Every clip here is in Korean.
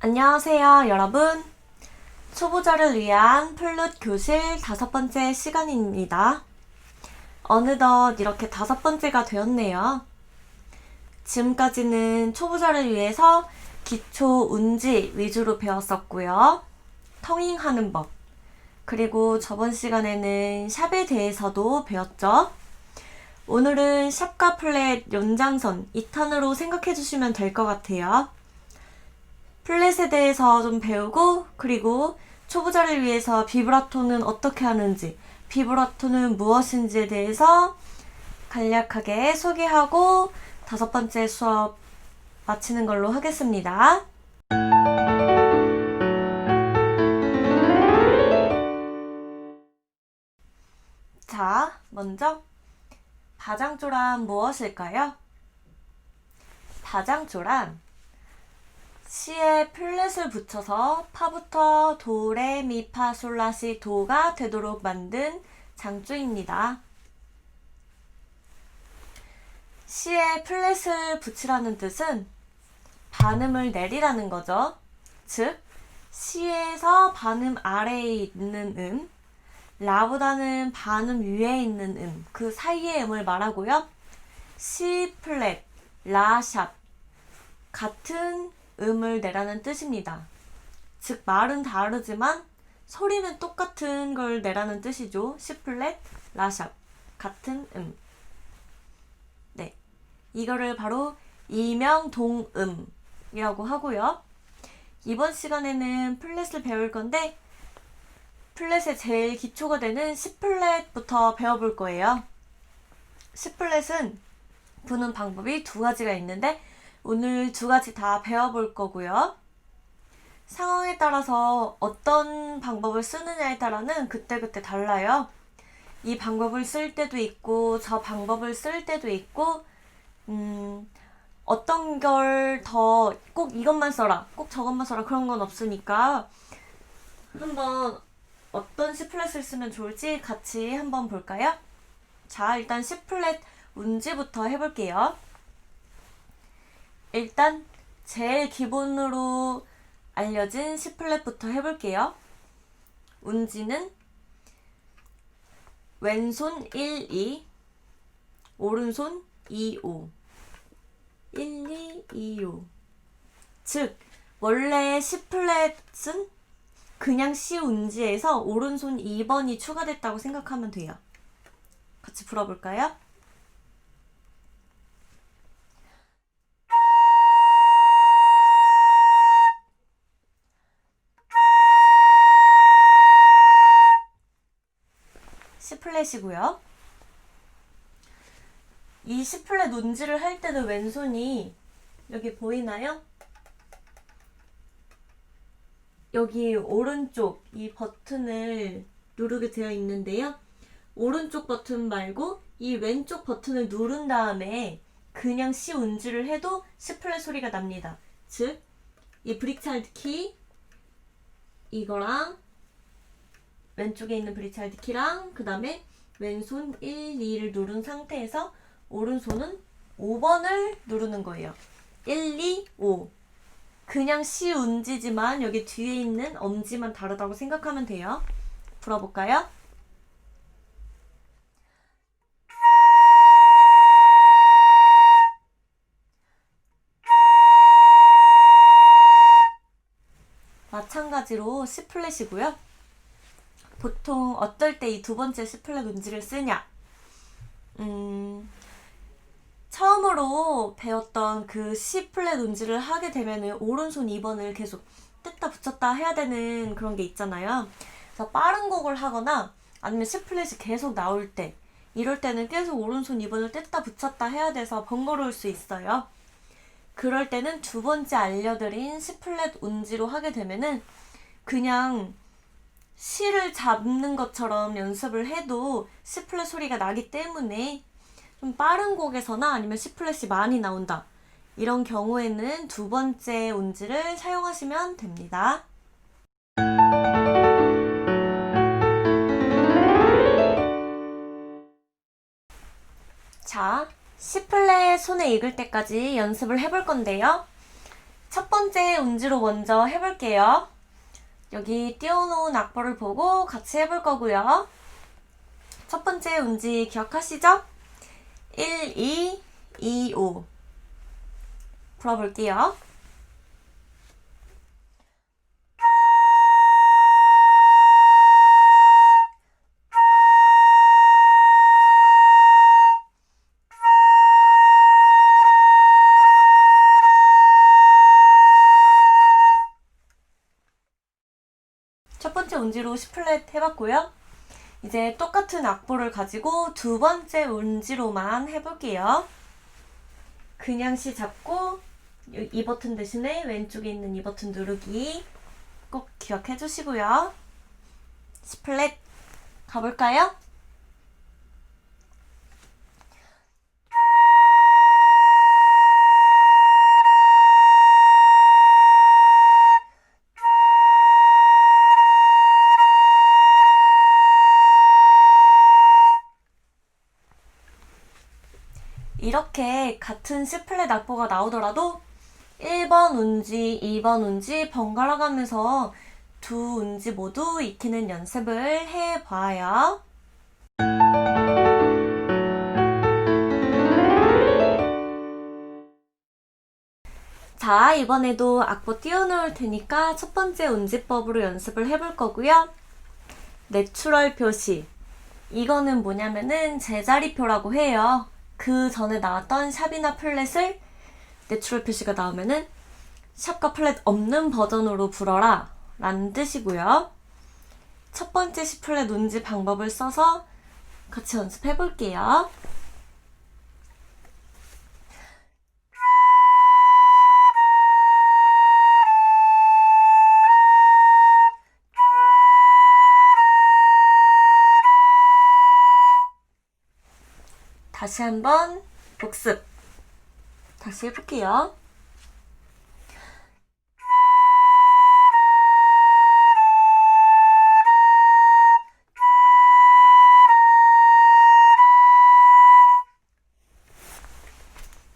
안녕하세요, 여러분. 초보자를 위한 플룻 교실 5번째 시간입니다. 어느덧 이렇게 5번째가 되었네요. 지금까지는 초보자를 위해서 기초 운지 위주로 배웠었고요. 터잉하는 법, 그리고 저번 시간에는 샵에 대해서도 배웠죠. 오늘은 샵과 플랫 연장선 2탄으로 생각해 주시면 될 것 같아요. 플랫에 대해서 좀 배우고, 그리고 초보자를 위해서 비브라토는 어떻게 하는지, 비브라토는 무엇인지에 대해서 간략하게 소개하고 5번째 수업 마치는 걸로 하겠습니다. 자, 먼저 다장조란 무엇일까요? 다장조란 시에 플랫을 붙여서 파부터 도, 레, 미, 파, 솔, 라, 시, 도가 되도록 만든 장조입니다. 시에 플랫을 붙이라는 뜻은 반음을 내리라는 거죠. 즉, 시에서 반음 아래에 있는 라보다는 반음 위에 있는 그 사이의 음을 말하고요. 시 플랫, 라 샵 같은 음을 내라는 뜻입니다. 즉 말은 다르지만 소리는 똑같은 걸 내라는 뜻이죠. 시 플랫, 라 샵 같은 음. 네, 이거를 바로 이명동음이라고 하고요. 이번 시간에는 플랫을 배울 건데 플랫의 제일 기초가 되는 C 플랫부터 배워볼 거예요. C 플랫은 부는 방법이 2가지가 있는데 오늘 2가지 다 배워볼 거고요. 상황에 따라서 어떤 방법을 쓰느냐에 따라는 그때그때 달라요. 이 방법을 쓸 때도 있고 저 방법을 쓸 때도 있고 어떤 걸 더 꼭 이것만 써라, 꼭 저것만 써라 그런 건 없으니까 한번 어떤 C 플랫을 쓰면 좋을지 같이 한번 볼까요? 자, 일단 C 플랫 운지부터 해볼게요. 일단 제일 기본으로 알려진 C 플랫부터 해볼게요. 운지는 왼손 1, 2, 오른손 2, 5. 1, 2, 2, 5. 즉, 원래 C 플랫은 그냥 C 운지에서 오른손 2번이 추가됐다고 생각하면 돼요. 같이 불어볼까요? C 플랫이고요. 이 C 플랫 운지를 할 때는 왼손이 여기 보이나요? 여기 오른쪽 이 버튼을 누르게 되어 있는데요. 오른쪽 버튼 말고 이 왼쪽 버튼을 누른 다음에 그냥 C 운지를 해도 C 플랫 소리가 납니다. 즉, 이 브릭차일드 키 이거랑 왼쪽에 있는 브릭차일드 키랑 그 다음에 왼손 1, 2를 누른 상태에서 오른손은 5번을 누르는 거예요. 1, 2, 5. 그냥 C 운지지만 여기 뒤에 있는 엄지만 다르다고 생각하면 돼요. 불어볼까요? 마찬가지로 C 플랫이고요. 보통 어떨 때 이 2번째 C 플랫 운지를 쓰냐? 처음으로 배웠던 그 C 플랫 운지를 하게 되면은 오른손 2번을 계속 뗐다 붙였다 해야 되는 그런 게 있잖아요. 그래서 빠른 곡을 하거나 아니면 C 플랫이 계속 나올 때 이럴 때는 계속 오른손 2번을 뗐다 붙였다 해야 돼서 번거로울 수 있어요. 그럴 때는 2번째 알려드린 C 플랫 운지로 하게 되면은 그냥 C를 잡는 것처럼 연습을 해도 C 플랫 소리가 나기 때문에 좀 빠른 곡에서나 아니면 C 플랫이 많이 나온다, 이런 경우에는 2번째 운지를 사용하시면 됩니다. 자, C 플랫 손에 익을 때까지 연습을 해볼 건데요. 첫 번째 운지로 먼저 해볼게요. 여기 띄워놓은 악보를 보고 같이 해볼 거고요. 첫 번째 운지 기억하시죠? 1, 2, 2, 5 불어볼게요. 첫 번째 운지로 C 플랫 해봤고요. 이제 똑같은 악보를 가지고 두 번째 운지로만 해볼게요. 그냥 C 잡고 이 버튼 대신에 왼쪽에 있는 이 버튼 누르기 꼭 기억해 주시고요. C 플랫 가볼까요? 이렇게 같은 C 플랫 악보가 나오더라도 1번 운지, 2번 운지 번갈아 가면서 두 운지 모두 익히는 연습을 해봐요. 자, 이번에도 악보 띄워놓을 테니까 첫 번째 운지법으로 연습을 해볼 거고요. 내추럴 표시. 이거는 뭐냐면은 제자리표라고 해요. 그 전에 나왔던 샵이나 플랫을 내추럴 표시가 나오면은 샵과 플랫 없는 버전으로 불어라 라는 뜻이고요. 첫 번째 C 플랫 운지 방법을 써서 같이 연습해 볼게요. 다시 한번 복습. 다시 해볼게요.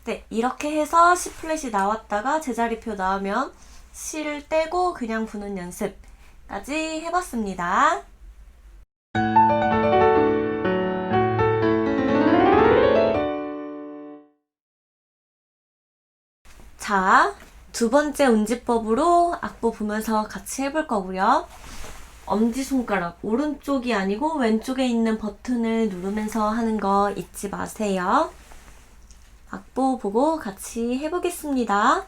네, 이렇게 해서 C 플랫이 나왔다가 제자리표 나오면 C를 떼고 그냥 부는 연습까지 해봤습니다. 자, 두 번째 운지법으로 악보 보면서 같이 해볼 거고요. 엄지손가락 오른쪽이 아니고 왼쪽에 있는 버튼을 누르면서 하는 거 잊지 마세요. 악보 보고 같이 해보겠습니다.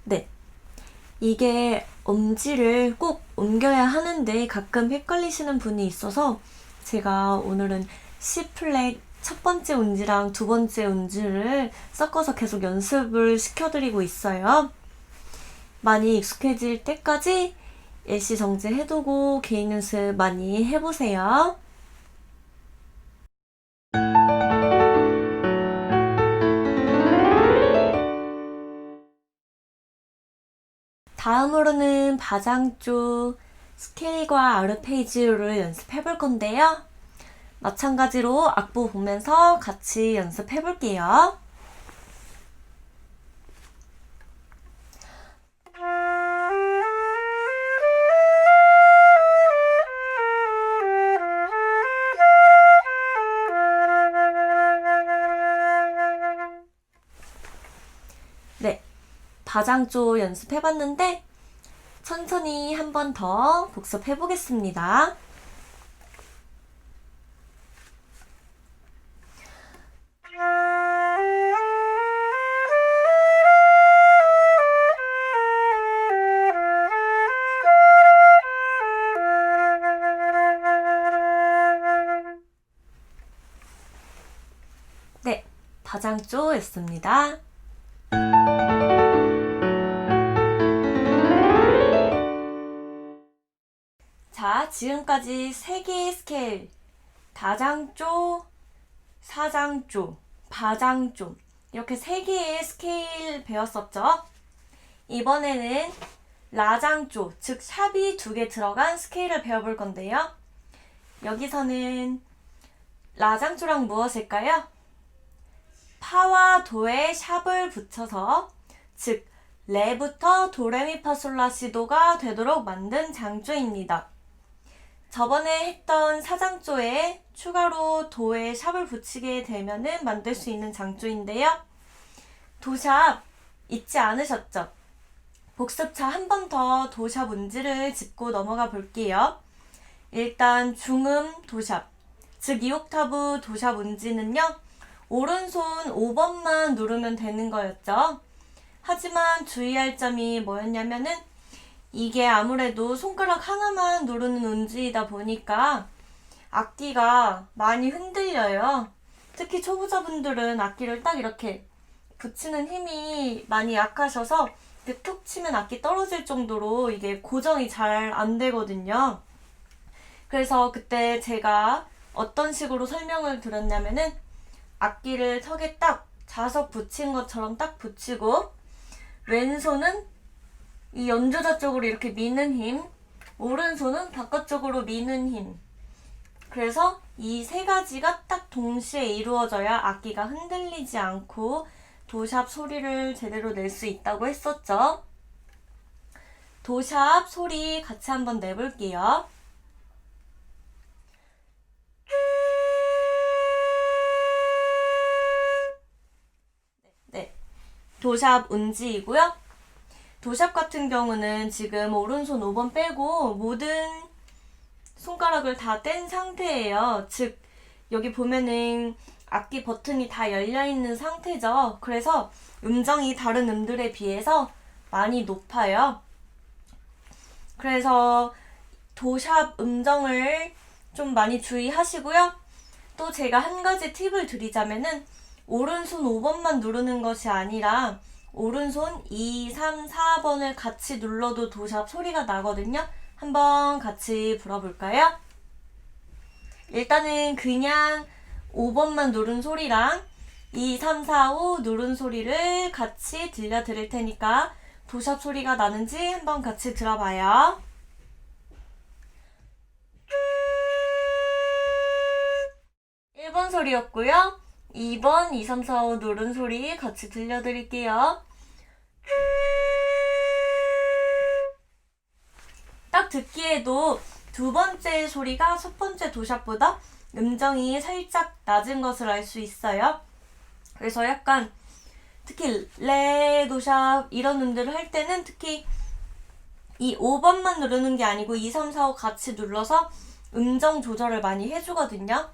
네. 이게 엄지를 꼭 옮겨야 하는데 가끔 헷갈리시는 분이 있어서 제가 오늘은 C 플랫 첫 번째 운지랑 두 번째 운지를 섞어서 계속 연습을 시켜드리고 있어요. 많이 익숙해질 때까지 일시정지 해두고 개인 연습 많이 해보세요. 다음으로는 바장 쪽 스케일과 아르페지오를 연습해 볼 건데요. 마찬가지로 악보 보면서 같이 연습해 볼게요. 네, 바장조 연습해봤는데 천천히 한 번 더 복습해보겠습니다. 네, 바장조였습니다. 자, 자, 지금까지 3개의 스케일, 다장조, 사장조, 바장조 이렇게 3개의 스케일 배웠었죠? 이번에는 라장조, 즉 샵이 2개 들어간 스케일을 배워볼 건데요. 여기서는 라장조랑 무엇일까요? 파와 도에 샵을 붙여서, 즉 레부터 도레미파솔라시도가 되도록 만든 장조입니다. 저번에 했던 사장조에 추가로 도에 샵을 붙이게 되면은 만들 수 있는 장조인데요. 도샵 잊지 않으셨죠? 복습차 한 번 더 도샵 운지를 짚고 넘어가 볼게요. 일단 중음 도샵, 즉 2옥타브 도샵 운지는요. 오른손 5번만 누르면 되는 거였죠. 하지만 주의할 점이 뭐였냐면은 이게 아무래도 손가락 하나만 누르는 운지이다 보니까 악기가 많이 흔들려요. 특히 초보자분들은 악기를 딱 이렇게 붙이는 힘이 많이 약하셔서 툭 치면 악기 떨어질 정도로 이게 고정이 잘 안 되거든요. 그래서 그때 제가 어떤 식으로 설명을 드렸냐면은 악기를 턱에 딱 자석 붙인 것처럼 딱 붙이고 왼손은 이 연주자 쪽으로 이렇게 미는 힘, 오른손은 바깥쪽으로 미는 힘. 그래서 이 3가지가 딱 동시에 이루어져야 악기가 흔들리지 않고 도샵 소리를 제대로 낼 수 있다고 했었죠. 도샵 소리 같이 한번 내볼게요. 네, 도샵 운지이고요. 도샵 같은 경우는 지금 오른손 5번 빼고 모든 손가락을 다 뗀 상태예요. 즉 여기 보면은 악기 버튼이 다 열려있는 상태죠. 그래서 음정이 다른 음들에 비해서 많이 높아요. 그래서 도샵 음정을 좀 많이 주의하시고요. 또 제가 한 가지 팁을 드리자면은 오른손 5번만 누르는 것이 아니라 오른손 2, 3, 4번을 같이 눌러도 도샵 소리가 나거든요. 한번 같이 불어볼까요? 일단은 그냥 5번만 누른 소리랑 2, 3, 4, 5 누른 소리를 같이 들려드릴 테니까 도샵 소리가 나는지 한번 같이 들어봐요. 1번 소리였고요. 2번, 2, 3, 4, 5 누른 소리 같이 들려드릴게요. 딱 듣기에도 두 번째 소리가 첫 번째 도샵보다 음정이 살짝 낮은 것을 알 수 있어요. 그래서 약간 특히 레 도샵 이런 음들을 할 때는 특히 이 5번만 누르는 게 아니고 2, 3, 4, 5 같이 눌러서 음정 조절을 많이 해주거든요.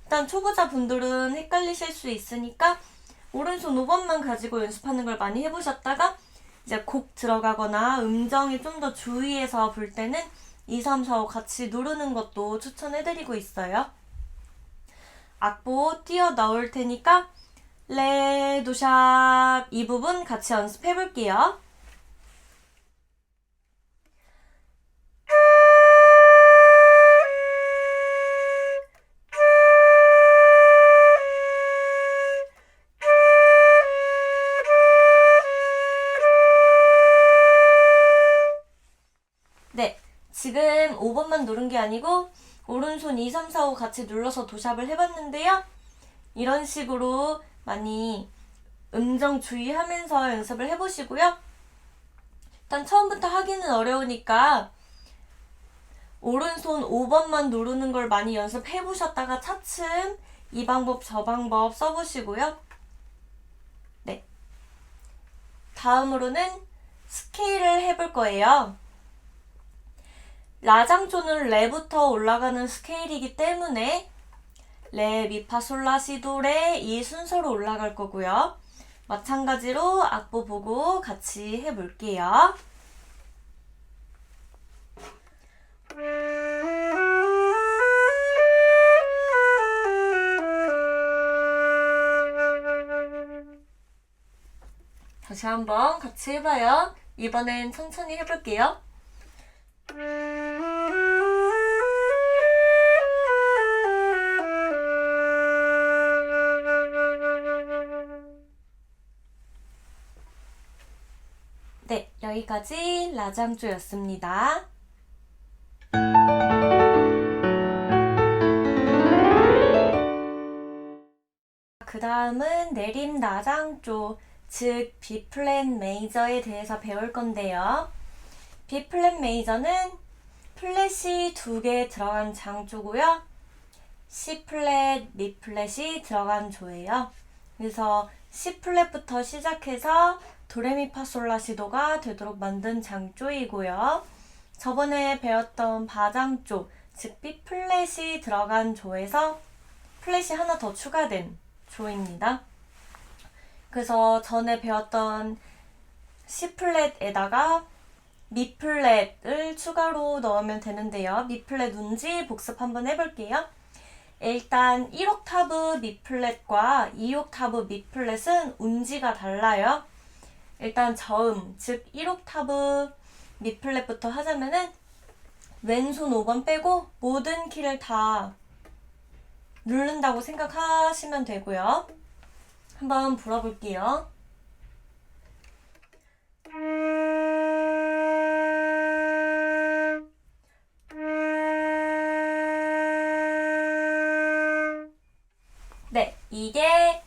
일단 초보자분들은 헷갈리실 수 있으니까 오른손 5번만 가지고 연습하는 걸 많이 해보셨다가 이제 곡 들어가거나 음정이 좀 더 주의해서 불 때는 2, 3, 4, 5 같이 누르는 것도 추천해드리고 있어요. 악보 띄어 넣을 테니까 레, 도샵 이 부분 같이 연습해볼게요. 네, 지금 5번만 누른 게 아니고 오른손 2, 3, 4, 5 같이 눌러서 도샵을 해봤는데요. 이런 식으로 많이 음정 주의하면서 연습을 해보시고요. 일단 처음부터 하기는 어려우니까 오른손 5번만 누르는 걸 많이 연습해보셨다가 차츰 이 방법 저 방법 써보시고요. 네, 다음으로는 스케일을 해볼 거예요. 라장조는 레부터 올라가는 스케일이기 때문에 레, 미, 파, 솔, 라, 시, 도, 레 이 순서로 올라갈 거고요. 마찬가지로 악보 보고 같이 해볼게요. 다시 한번 같이 해봐요. 이번엔 천천히 해볼게요. 여기까지 라장조였습니다. 그 다음은 내림 나장조, 즉 B플랫 메이저에 대해서 배울 건데요. B플랫 메이저는 플랫이 2개 들어간 장조고요. C플랫, 미플랫이 들어간 조예요. 그래서 C플랫부터 시작해서 도레미파솔라시도가 되도록 만든 장조이고요. 저번에 배웠던 바장조, 즉 B플랫이 들어간 조에서 플랫이 하나 더 추가된 조입니다. 그래서 전에 배웠던 C플랫에다가 미플랫을 추가로 넣으면 되는데요. 미플랫 운지 복습 한번 해볼게요. 일단 1옥타브 미플랫과 2옥타브 미플랫은 운지가 달라요. 일단 저음, 즉 1옥타브 미플랫부터 하자면은 왼손 5번 빼고 모든 키를 다 누른다고 생각하시면 되고요. 한번 불어볼게요. 네, 이게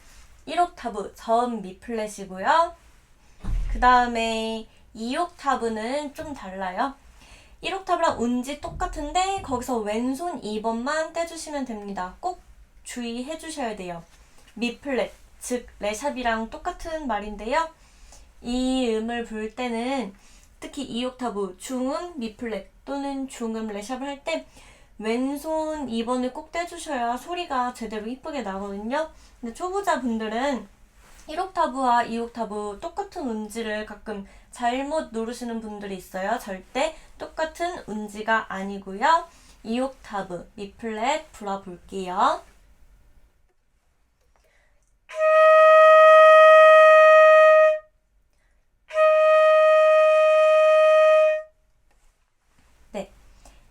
1옥타브 저음 미플랫이고요. 그 다음에 2옥타브는 좀 달라요. 1옥타브랑 운지 똑같은데 거기서 왼손 2번만 떼주시면 됩니다. 꼭 주의해 주셔야 돼요. 미플랫, 즉 레샵이랑 똑같은 말인데요. 이 음을 부를 때는 특히 2옥타브 중음 미플랫 또는 중음 레샵을 할 때 왼손 2번을 꼭 떼주셔야 소리가 제대로 이쁘게 나거든요. 근데 초보자분들은 1옥타브와 2옥타브 똑같은 운지를 가끔 잘못 누르시는 분들이 있어요. 절대 똑같은 운지가 아니고요. 2옥타브 미플랫 불어볼게요. 네,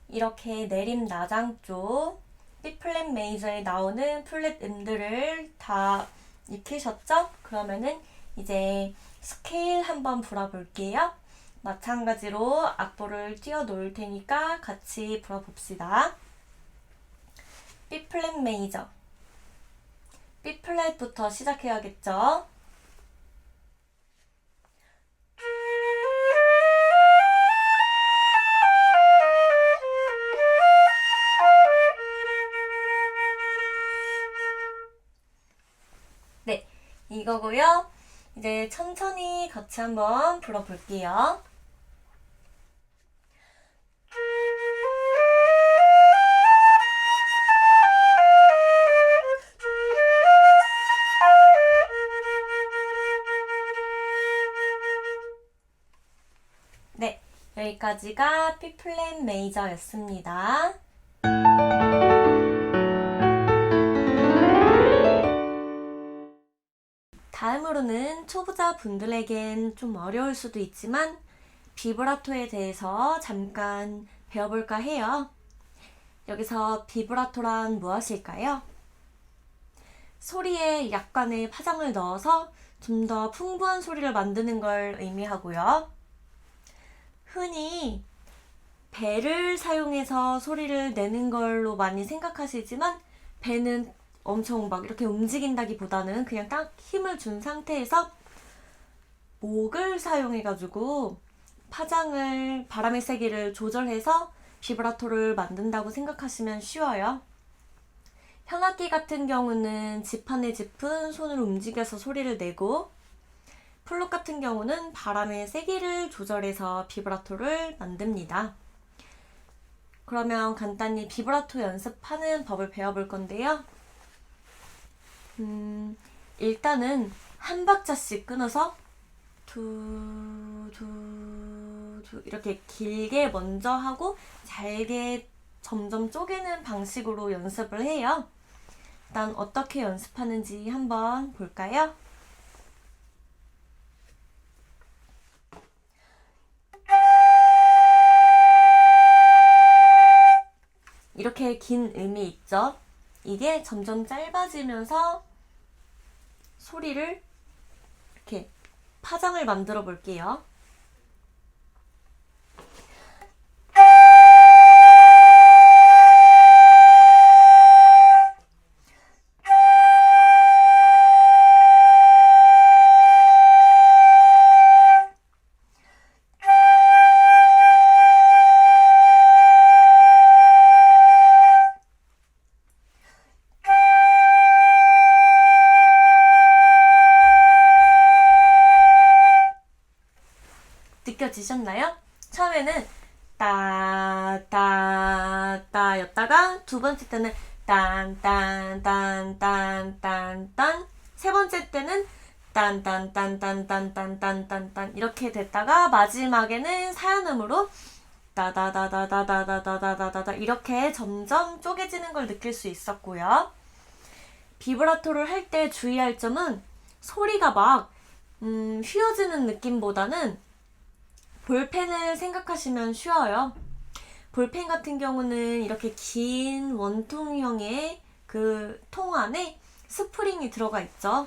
이렇게 내림 나장조 B플랫 메이저에 나오는 플랫 음들을 다 익히셨죠? 그러면은 이제 스케일 한번 불어볼게요. 마찬가지로 악보를 띄워 놓을 테니까 같이 불어봅시다. B플랫 메이저, B플랫부터 시작해야겠죠? 네, 이거고요. 이제 천천히 같이 한번 불어볼게요. 네, 여기까지가 B플랫 메이저였습니다. 다음으로는 초보자분들에겐 좀 어려울 수도 있지만 비브라토에 대해서 잠깐 배워볼까 해요. 여기서 비브라토란 무엇일까요? 소리에 약간의 파장을 넣어서 좀 더 풍부한 소리를 만드는 걸 의미하고요. 흔히 배를 사용해서 소리를 내는 걸로 많이 생각하시지만 배는 엄청 막 이렇게 움직인다기보다는 그냥 딱 힘을 준 상태에서 목을 사용해가지고 파장을, 바람의 세기를 조절해서 비브라토를 만든다고 생각하시면 쉬워요. 현악기 같은 경우는 지판에 짚은 손을 움직여서 소리를 내고 플룻 같은 경우는 바람의 세기를 조절해서 비브라토를 만듭니다. 그러면 간단히 비브라토 연습하는 법을 배워볼 건데요. 일단은 한 박자씩 끊어서 이렇게 길게 먼저 하고 잘게 점점 쪼개는 방식으로 연습을 해요. 일단 어떻게 연습하는지 한번 볼까요? 이렇게 긴 음이 있죠? 이게 점점 짧아지면서 소리를 이렇게 파장을 만들어 볼게요. 느껴지셨나요? 처음에는 따, 따, 따였다가 두 번째 때는 딴, 딴, 딴, 딴, 딴, 딴. 세 번째 때는 딴, 딴, 딴, 딴, 딴, 딴, 딴, 딴, 딴. 이렇게 됐다가 마지막에는 사연음으로 따다다다다다다다다다다 이렇게 점점 쪼개지는 걸 느낄 수 있었고요. 비브라토를 할 때 주의할 점은 소리가 막 휘어지는 느낌보다는 볼펜을 생각하시면 쉬워요. 볼펜 같은 경우는 이렇게 긴 원통형의 그 통 안에 스프링이 들어가 있죠.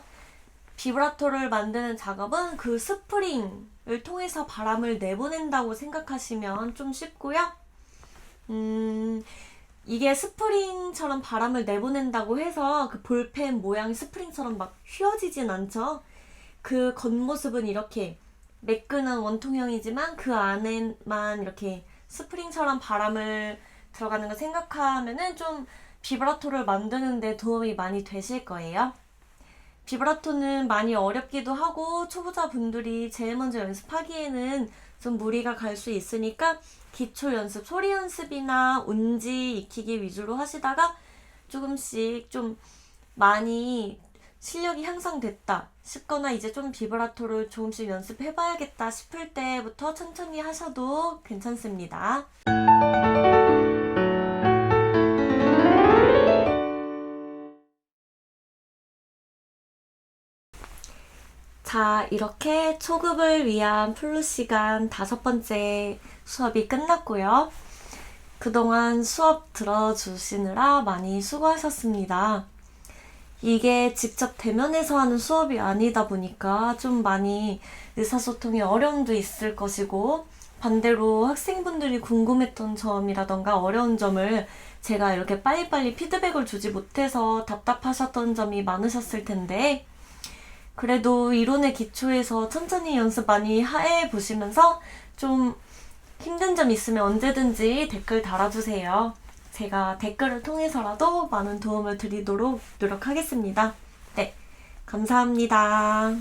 비브라토를 만드는 작업은 그 스프링을 통해서 바람을 내보낸다고 생각하시면 좀 쉽고요. 이게 스프링처럼 바람을 내보낸다고 해서 그 볼펜 모양이 스프링처럼 막 휘어지진 않죠. 그 겉모습은 이렇게 매끈한 원통형이지만 그 안에만 이렇게 스프링처럼 바람을 들어가는 걸 생각하면은 좀 비브라토를 만드는 데 도움이 많이 되실 거예요. 비브라토는 많이 어렵기도 하고 초보자분들이 제일 먼저 연습하기에는 좀 무리가 갈 수 있으니까 기초 연습, 소리 연습이나 운지 익히기 위주로 하시다가 조금씩 좀 많이 실력이 향상됐다 싶거나 이제 좀 비브라토를 조금씩 연습해봐야겠다 싶을 때부터 천천히 하셔도 괜찮습니다. 자, 이렇게 초급을 위한 플루 시간 5번째 수업이 끝났고요. 그동안 수업 들어주시느라 많이 수고하셨습니다. 이게 직접 대면에서 하는 수업이 아니다 보니까 좀 많이 의사소통에 어려움도 있을 것이고 반대로 학생분들이 궁금했던 점이라던가 어려운 점을 제가 이렇게 빨리빨리 피드백을 주지 못해서 답답하셨던 점이 많으셨을 텐데 그래도 이론의 기초에서 천천히 연습 많이 해보시면서 좀 힘든 점 있으면 언제든지 댓글 달아주세요. 제가 댓글을 통해서라도 많은 도움을 드리도록 노력하겠습니다. 네, 감사합니다.